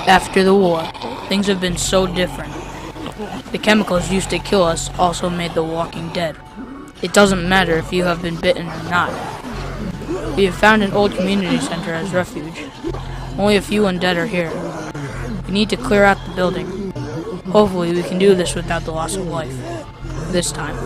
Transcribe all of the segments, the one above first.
After the war, things have been so different. The chemicals used to kill us also made the walking dead. It doesn't matter if you have been bitten or not. We have found an old community center as refuge. Only a few undead are here. We need to clear out the building. Hopefully we can do this without the loss of life. This time.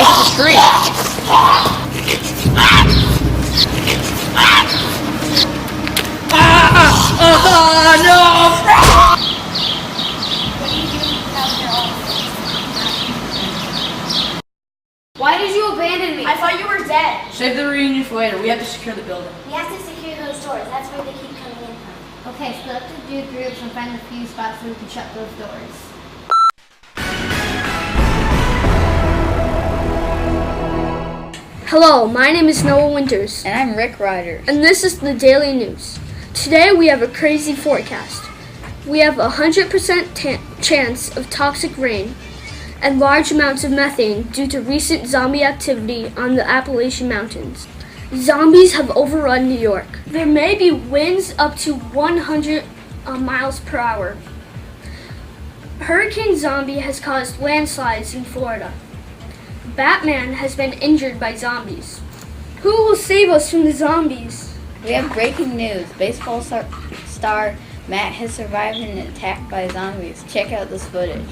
It's the street! No! Why did you abandon me? I thought you were dead. Save the reunion for later. We have to secure the building. We have to secure those doors. That's where they keep coming in from. Okay, split up to do groups and find a few spots so we can shut those doors. Hello, my name is Noah Winters. And I'm Rick Ryder. And this is the Daily News. Today we have a crazy forecast. We have a 100% chance of toxic rain and large amounts of methane due to recent zombie activity on the Appalachian Mountains. Zombies have overrun New York. There may be winds up to 100 miles per hour. Hurricane Zombie has caused landslides in Florida. Batman has been injured by zombies. Who will save us from the zombies? We have breaking news. Baseball star Matt has survived an attack by zombies. Check out this footage.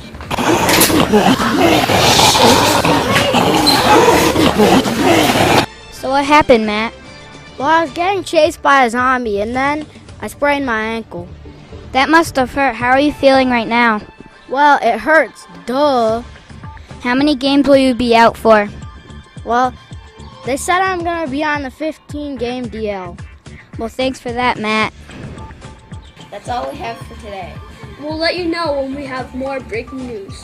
So what happened, Matt? Well, I was getting chased by a zombie and then I sprained my ankle. That must have hurt. How are you feeling right now? Well, it hurts. Duh. How many games will you be out for? Well, they said I'm going to be on the 15-game DL. Well, thanks for that, Matt. That's all we have for today. We'll let you know when we have more breaking news.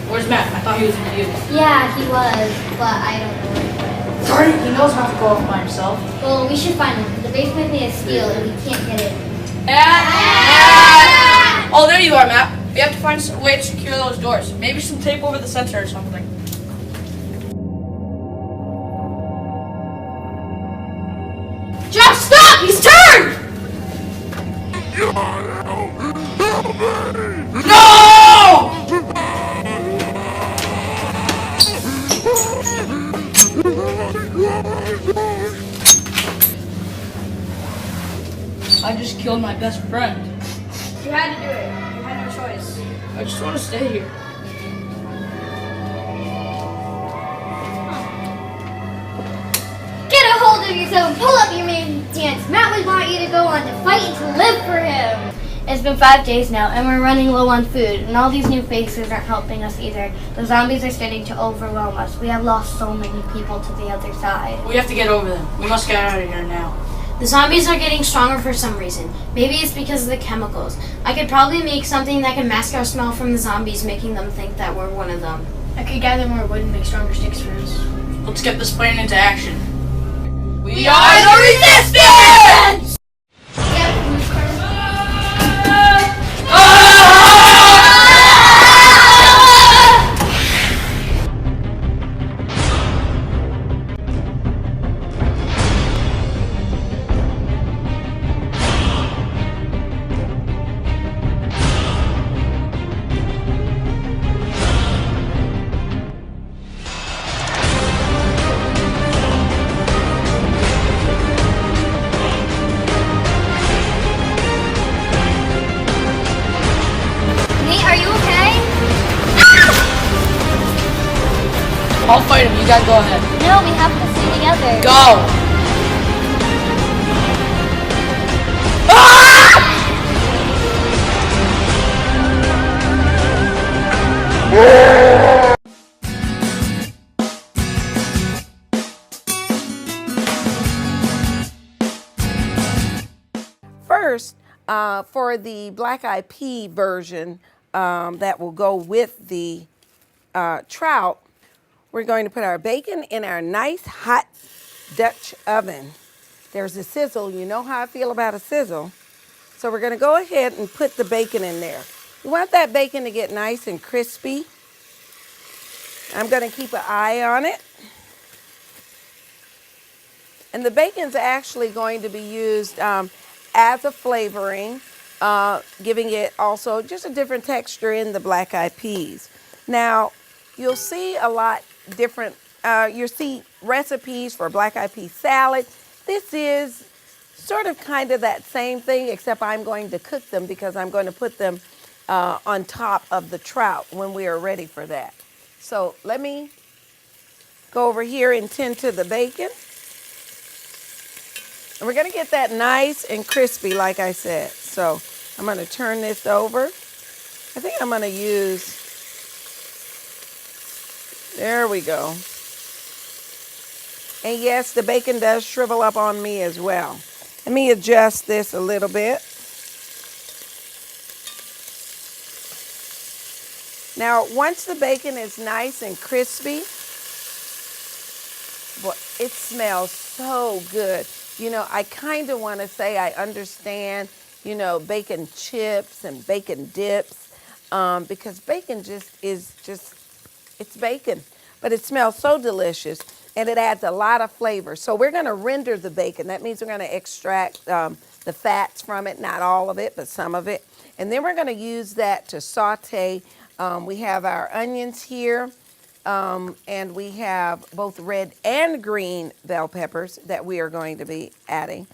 Where's Matt? I thought he was with you. Yeah, he was, but I don't know where he went. Sorry, he knows how to go off by himself. Well, we should find him. The basement made of steel and we can't get in. Oh, there you are, Matt. We have to find a way to secure those doors. Maybe some tape over the sensor or something. Jeff, stop! He's turned! No! I just killed my best friend. You had to do it. You had no choice. I just want to stay here. Get a hold of yourself and pull up your main stance. Matt would want you to go on to fight and to live for him. It's been 5 days now, and we're running low on food, and all these new faces aren't helping us either. The zombies are starting to overwhelm us. We have lost so many people to the other side. We have to get over them. We must get out of here now. The zombies are getting stronger for some reason. Maybe it's because of the chemicals. I could probably make something that can mask our smell from the zombies, making them think that we're one of them. I could gather more wood and make stronger sticks for us. Let's get this plan into action. We are the Resistance! I'll fight him. You guys go ahead. No, we have to stay together. Go! First, for the Black Eyed Pea version that will go with the trout, we're going to put our bacon in our nice hot Dutch oven. There's a sizzle. You know how I feel about a sizzle. So we're going to go ahead and put the bacon in there. You want that bacon to get nice and crispy. I'm going to keep an eye on it. And the bacon's actually going to be used as a flavoring, giving it also just a different texture in the black-eyed peas. Now, you'll see a lot different, you'll see recipes for black-eyed pea salad. This is sort of kind of that same thing, except I'm going to cook them because I'm going to put them on top of the trout when we are ready for that. So let me go over here and tend to the bacon. And we're going to get that nice and crispy, like I said. So I'm going to turn this over. I think I'm going to use, there we go. And yes, the bacon does shrivel up on me as well. Let me adjust this a little bit. Now, once the bacon is nice and crispy, boy, it smells so good. You know, I kind of want to say I understand, you know, bacon chips and bacon dips, because bacon it's bacon. But it smells so delicious, and it adds a lot of flavor. So we're going to render the bacon. That means we're going to extract the fats from it, not all of it, but some of it. And then we're going to use that to saute. We have our onions here. And we have both red and green bell peppers that we are going to be adding.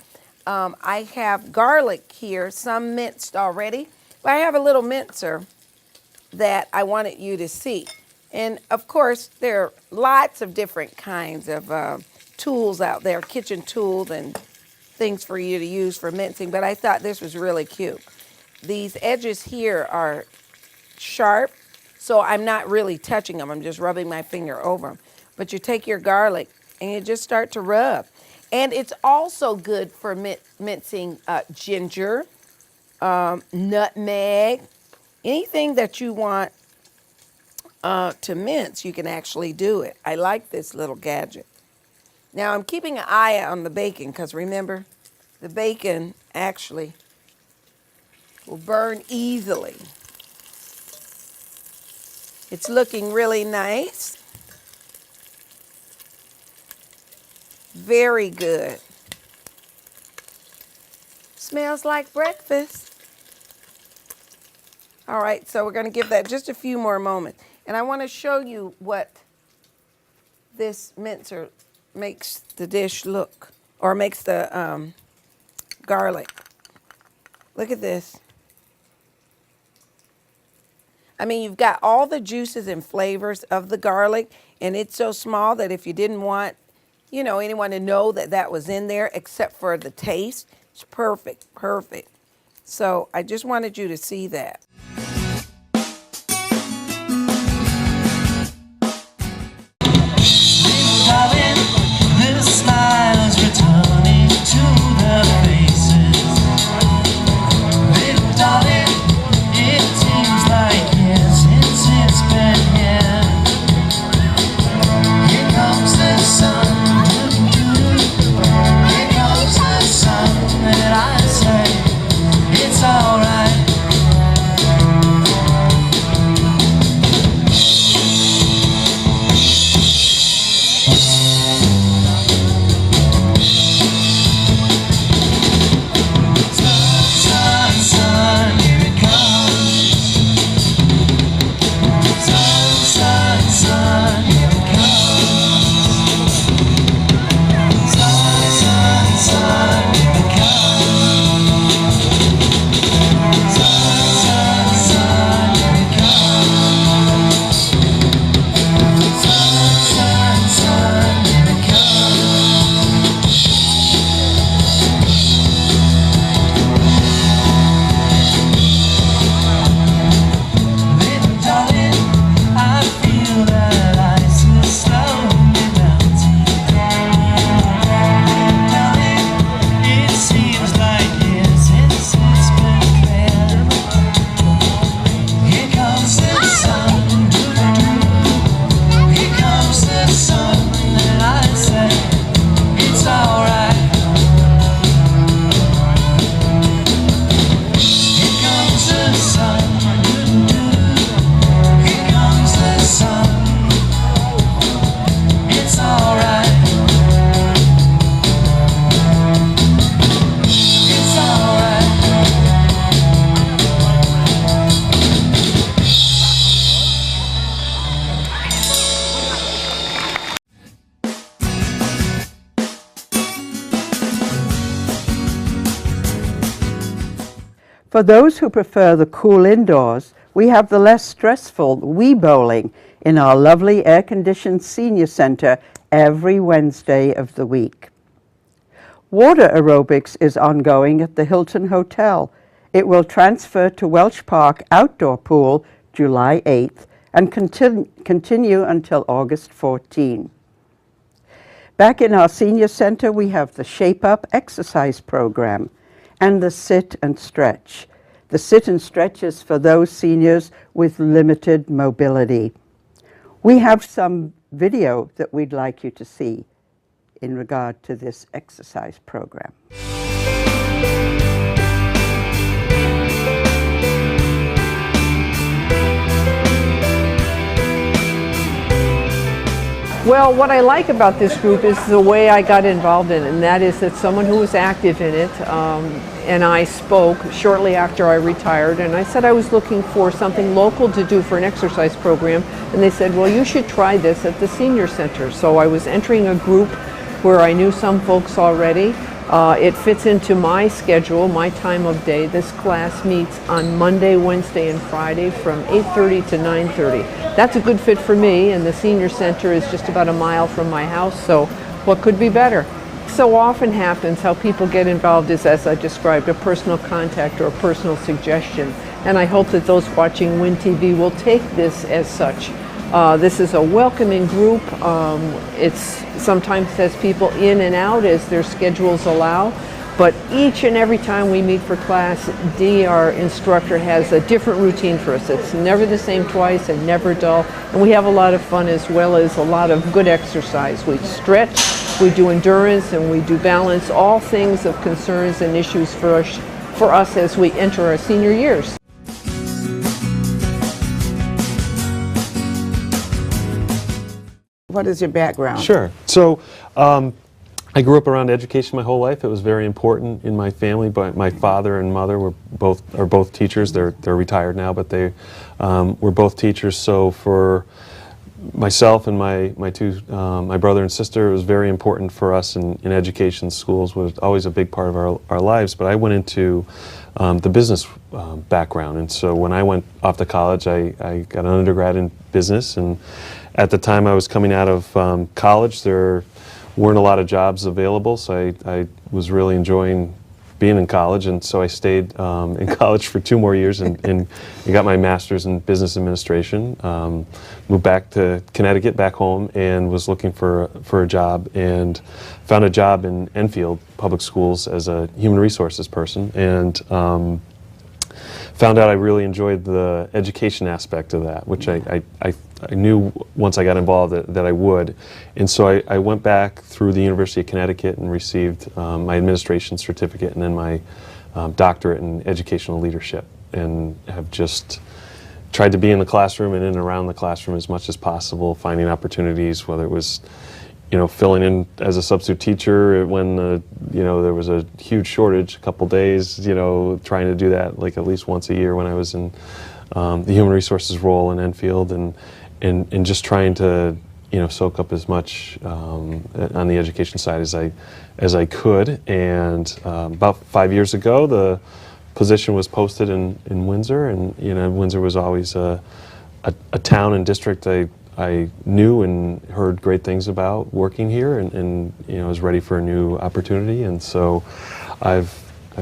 I have garlic here, some minced already. But I have a little mincer that I wanted you to see. And of course, there are lots of different kinds of tools out there, kitchen tools and things for you to use for mincing. But I thought this was really cute. These edges here are sharp. So I'm not really touching them. I'm just rubbing my finger over them. But you take your garlic and you just start to rub. And it's also good for mincing ginger, nutmeg, anything that you want to mince, you can actually do it. I like this little gadget. Now I'm keeping an eye on the bacon because remember, the bacon actually will burn easily. It's looking really nice. Very good. Smells like breakfast. All right, so we're going to give that just a few more moments. And I want to show you what this mincer makes the dish look, or makes the garlic. Look at this. I mean, you've got all the juices and flavors of the garlic, and it's so small that if you didn't want, you know, anyone to know that that was in there except for the taste, it's perfect, perfect. So I just wanted you to see that. The smiles returning to the faces. Little darling, it seems like years since it's been here. Here comes the sun. Here comes the sun, and I say it's alright. For those who prefer the cool indoors, we have the less stressful Wii Bowling in our lovely air-conditioned senior center every Wednesday of the week. Water aerobics is ongoing at the Hilton Hotel. It will transfer to Welch Park Outdoor Pool July 8th and continue until August 14. Back in our senior center, we have the Shape Up exercise program and the Sit and Stretch. The Sit and Stretch is for those seniors with limited mobility. We have some video that we'd like you to see in regard to this exercise program. Well, what I like about this group is the way I got involved in it, and that is that someone who was active in it, and I spoke shortly after I retired, and I said I was looking for something local to do for an exercise program, and they said, well, you should try this at the senior center. So I was entering a group where I knew some folks already. It fits into my schedule, my time of day. This class meets on Monday, Wednesday, and Friday from 8:30 to 9:30. That's a good fit for me, and the senior center is just about a mile from my house, so what could be better? So often happens how people get involved is, as I described, a personal contact or a personal suggestion, and I hope that those watching Win TV will take this as such. This is a welcoming group. It's sometimes has people in and out as their schedules allow, but each and every time we meet for class, Dee, our instructor, has a different routine for us. It's never the same twice and never dull, and we have a lot of fun as well as a lot of good exercise. We stretch, we do endurance, and we do balance, all things of concerns and issues for us as we enter our senior years. What is your background? Sure. So I grew up around education my whole life. It was very important in my family, but my father and mother are both teachers. They're retired now, but they were both teachers. So for myself and my brother and sister, it was very important for us in education. Schools was always a big part of our lives, but I went into the business background, and so when I went off to college, I got an undergrad in business, and at the time I was coming out of college, there weren't a lot of jobs available, so I was really enjoying being in college, and so I stayed in college for 2 more years and got my master's in business administration. Moved back to Connecticut, back home, and was looking for a job, and found a job in Enfield Public Schools as a human resources person, and found out I really enjoyed the education aspect of that, which I knew once I got involved that I would. And so I went back through the University of Connecticut and received my administration certificate and then my doctorate in educational leadership, and have just tried to be in the classroom and in and around the classroom as much as possible, finding opportunities, whether it was filling in as a substitute teacher when there was a huge shortage, a couple days, trying to do that like at least once a year when I was in the human resources role in Enfield, and just trying to soak up as much on the education side as I could. And about 5 years ago, the position was posted in Windsor, and Windsor was always a town and district I knew and heard great things about working here, and was ready for a new opportunity. And so I've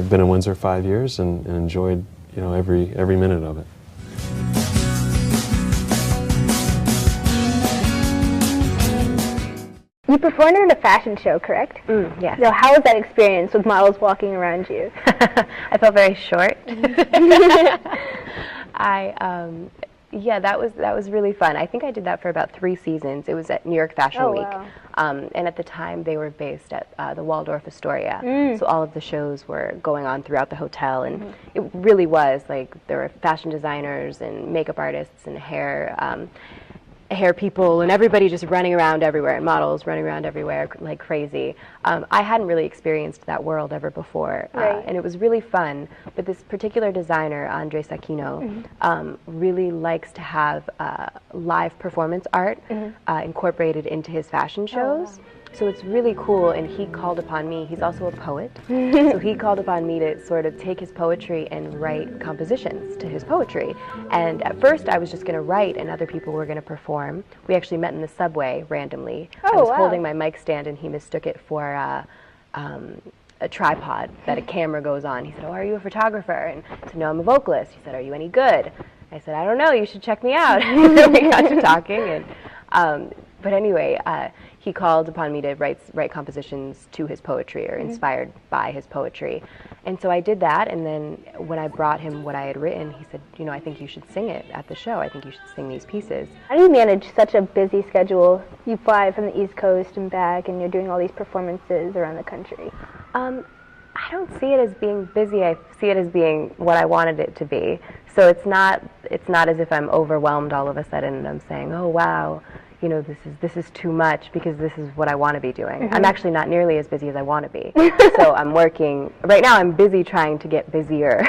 been in Windsor 5 years and enjoyed every minute of it. You performed in a fashion show, correct? Yes. So how was that experience with models walking around you? I felt very short. Yeah, that was really fun. I think I did that for about 3 seasons. It was at New York Fashion Week. Wow. And at the time, they were based at the Waldorf Astoria. So all of the shows were going on throughout the hotel, and it really was like there were fashion designers and makeup artists and hair people and everybody just running around everywhere, and models running around everywhere like crazy. I hadn't really experienced that world ever before, and it was really fun. But this particular designer, Andres Aquino, really likes to have live performance art incorporated into his fashion shows. So it's really cool, and he called upon me. He's also a poet, so he called upon me to sort of take his poetry and write compositions to his poetry. And at first I was just going to write and other people were going to perform. We actually met in the subway randomly. I was holding my mic stand and he mistook it for a tripod that a camera goes on. He said, "Oh, are you a photographer?" And I said, "No, I'm a vocalist." He said, "Are you any good?" I said, "I don't know, you should check me out." And then we got to talking, and but anyway, he called upon me to write compositions to his poetry or inspired by his poetry. And so I did that, and then when I brought him what I had written, he said, "You know, I think you should sing it at the show. I think you should sing these pieces." How do you manage such a busy schedule? You fly from the East Coast and back, and you're doing all these performances around the country. I don't see it as being busy. I see it as being what I wanted it to be. So it's not as if I'm overwhelmed all of a sudden and I'm saying, "Oh wow, you know, this is too much," because this is what I want to be doing. I'm actually not nearly as busy as I want to be. So I'm working right now. I'm busy trying to get busier.